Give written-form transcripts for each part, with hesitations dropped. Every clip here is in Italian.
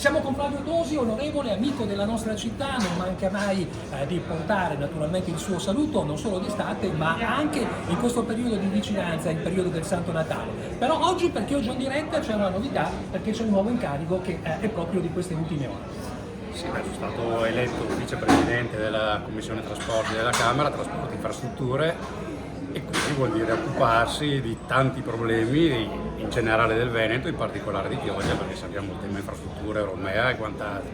Siamo con Flavio Tosi, onorevole, amico della nostra città, non manca mai di portare naturalmente il suo saluto, non solo d'estate, ma anche in questo periodo di vicinanza, il periodo del Santo Natale. Però oggi, perché oggi in diretta, c'è una novità, perché c'è un nuovo incarico che è proprio di queste ultime ore. Sì, sono stato eletto vicepresidente della Commissione Trasporti della Camera, Trasporti e Infrastrutture, e quindi vuol dire occuparsi di tanti problemi in generale del Veneto, in particolare di Chioggia, perché sappiamo il tema infrastrutture, Romea e quant'altro,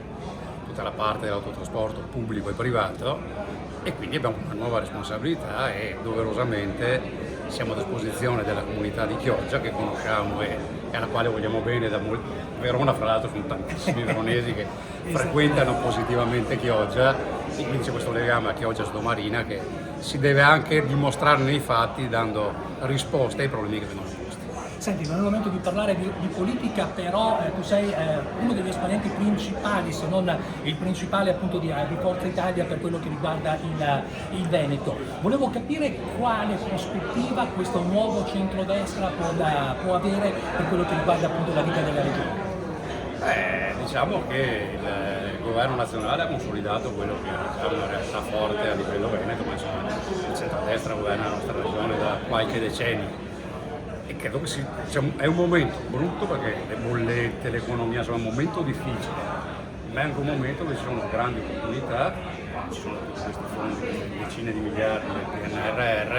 tutta la parte dell'autotrasporto pubblico e privato, e quindi abbiamo una nuova responsabilità e doverosamente siamo a disposizione della comunità di Chioggia, che conosciamo e alla quale vogliamo bene da molti. Verona, fra l'altro, sono tantissimi veronesi che frequentano positivamente Chioggia, e quindi c'è questo legame a Chioggia Sdomarina che si deve anche dimostrare nei fatti, dando risposte ai problemi che vengono posti. Senti, non è il momento di parlare di politica, però tu sei uno degli esponenti principali, se non il principale appunto di Forza Italia per quello che riguarda il Veneto. Volevo capire quale prospettiva questo nuovo centrodestra può avere per quello che riguarda appunto la vita della regione. Diciamo che il governo nazionale ha consolidato quello che è una realtà forte a livello veneto, ma insomma il centrodestra governa la nostra regione da qualche decennio. E credo che è un momento brutto perché le bollette, l'economia, insomma è un momento difficile, ma è anche un momento dove ci sono grandi opportunità, ci sono tutti questi fondi, queste decine di miliardi del PNRR,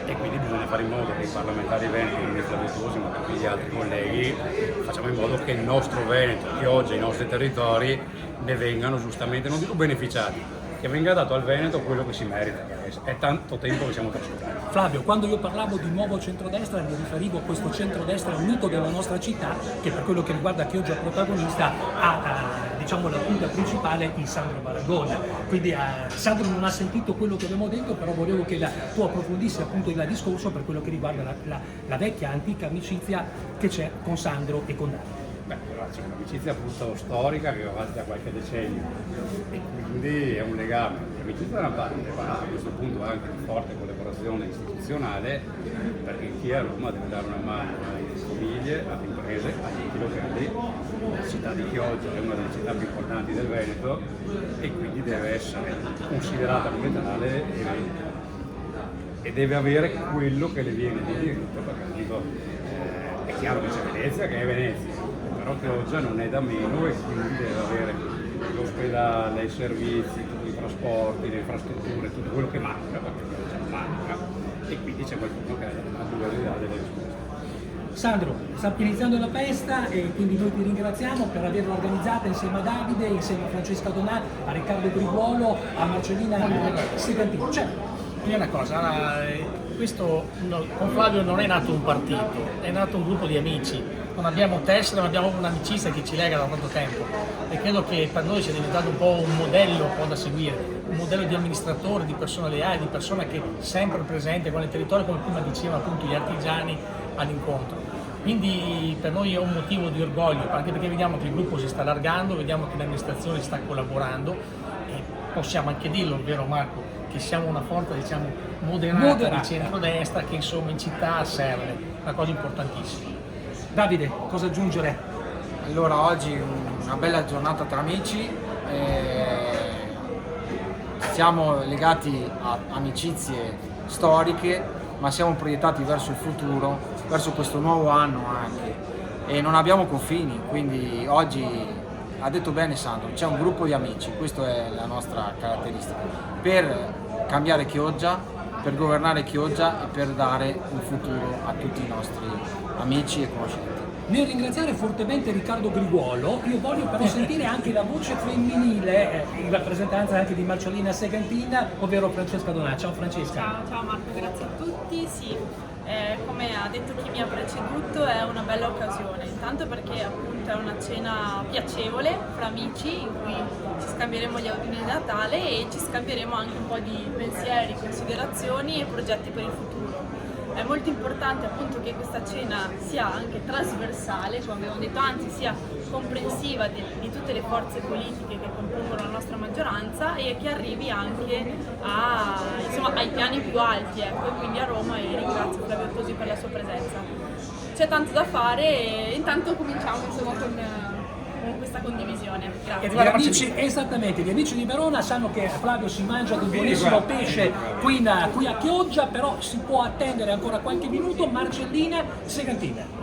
e quindi bisogna fare in modo che i parlamentari veneti, i ministri Tosi, ma tutti gli altri colleghi, facciamo in modo che il nostro Veneto, Chioggia, i nostri territori ne vengano giustamente, non dico beneficiati, che venga dato al Veneto quello che si merita, è tanto tempo che siamo trascurati. Flavio, quando io parlavo di nuovo centrodestra mi riferivo a questo centrodestra unito della nostra città, che per quello che riguarda Chioggia protagonista ha diciamo la punta principale in Sandro Baragona. Quindi Sandro non ha sentito quello che abbiamo detto, però volevo che tu approfondissi appunto il discorso per quello che riguarda la vecchia antica amicizia che c'è con Sandro e con Davide. C'è un'amicizia appunto storica che va avanti da qualche decennio e quindi è un legame di amicizia da una parte, ma a questo punto anche di forte collaborazione istituzionale, perché chi è a Roma deve dare una mano alle famiglie, alle imprese, agli enti locali. La città di Chioggia è una delle città più importanti del Veneto e quindi deve essere considerata come tale e deve avere quello che le viene di diritto, perché dico, è chiaro che c'è Venezia che è Venezia, però Chioggia non è da meno e quindi deve avere l'ospedale, i servizi, tutti i trasporti, le infrastrutture, tutto quello che manca, perché Chioggia manca, e quindi c'è qualcuno che ha la dualità delle risposte. Sandro, sta iniziando la festa e quindi noi ti ringraziamo per averla organizzata insieme a Davide, insieme a Francesca Donà, a Riccardo Griguolo, a Marcellina Segantini. Quindi una cosa, questo con Flavio non è nato un partito, è nato un gruppo di amici. Non abbiamo tessere, ma abbiamo un'amicizia che ci lega da tanto tempo e credo che per noi sia diventato un po' un modello da seguire, un modello di amministratore, di persona leale, di persona che è sempre presente con il territorio, come prima dicevano appunto gli artigiani all'incontro. Quindi per noi è un motivo di orgoglio, anche perché vediamo che il gruppo si sta allargando, vediamo che l'amministrazione sta collaborando e possiamo anche dirlo, vero Marco, che siamo una forza diciamo moderata di centrodestra che insomma in città serve, una cosa importantissima. Davide, cosa aggiungere? Allora, oggi una bella giornata tra amici, siamo legati a amicizie storiche, ma siamo proiettati verso il futuro, verso questo nuovo anno anche, e non abbiamo confini, quindi oggi, ha detto bene Sandro, c'è un gruppo di amici, questa è la nostra caratteristica, per cambiare Chioggia, per governare Chioggia e per dare un futuro a tutti i nostri amici e conoscenti. Nel ringraziare fortemente Riccardo Griguolo, io voglio però sentire anche la voce femminile, in rappresentanza anche di Marcellina Segantina, ovvero Francesca Donà. Ciao Francesca. Ciao Marco, grazie a tutti. Sì, come ha detto chi mi ha preceduto, è una bella occasione, intanto perché appunto è una cena piacevole fra amici in cui ci scambieremo gli auguri di Natale e ci scambieremo anche un po' di pensieri, considerazioni e progetti per il futuro. È molto importante appunto che questa cena sia anche trasversale, come abbiamo detto, anzi sia comprensiva di tutte le forze politiche che compongono la nostra maggioranza e che arrivi anche ai piani più alti, ecco, e quindi a Roma, e ringrazio Flavio Tosi per la sua presenza. C'è tanto da fare e intanto cominciamo insomma con questa questa condivisione. Grazie. Gli amici, esattamente, gli amici di Verona sanno che Flavio si mangia del buonissimo pesce qui a Chioggia, però si può attendere ancora qualche minuto. Marcellina Segantine.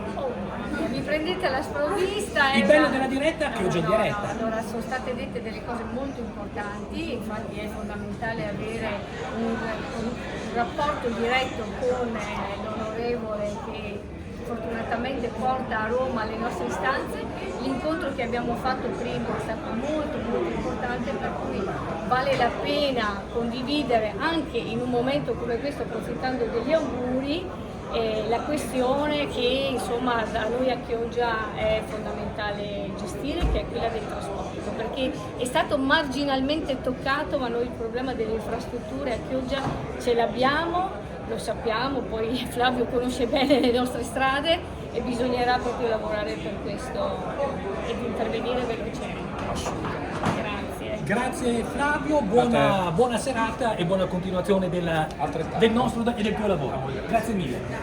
Mi prendete alla sprovvista. Il bello della diretta è che oggi è in diretta. Allora, sono state dette delle cose molto importanti, infatti è fondamentale avere un rapporto diretto con l'onorevole che fortunatamente porta a Roma le nostre istanze. L'incontro che abbiamo fatto prima è stato molto importante, per cui vale la pena condividere anche in un momento come questo, approfittando degli auguri, la questione che insomma da noi a Chioggia è fondamentale gestire, che è quella del trasporto, perché è stato marginalmente toccato, ma noi il problema delle infrastrutture a Chioggia ce l'abbiamo, lo sappiamo, poi Flavio conosce bene le nostre strade e bisognerà proprio lavorare per questo ed intervenire velocemente. Grazie Flavio, buona serata e buona continuazione del nostro e del tuo lavoro. Grazie mille.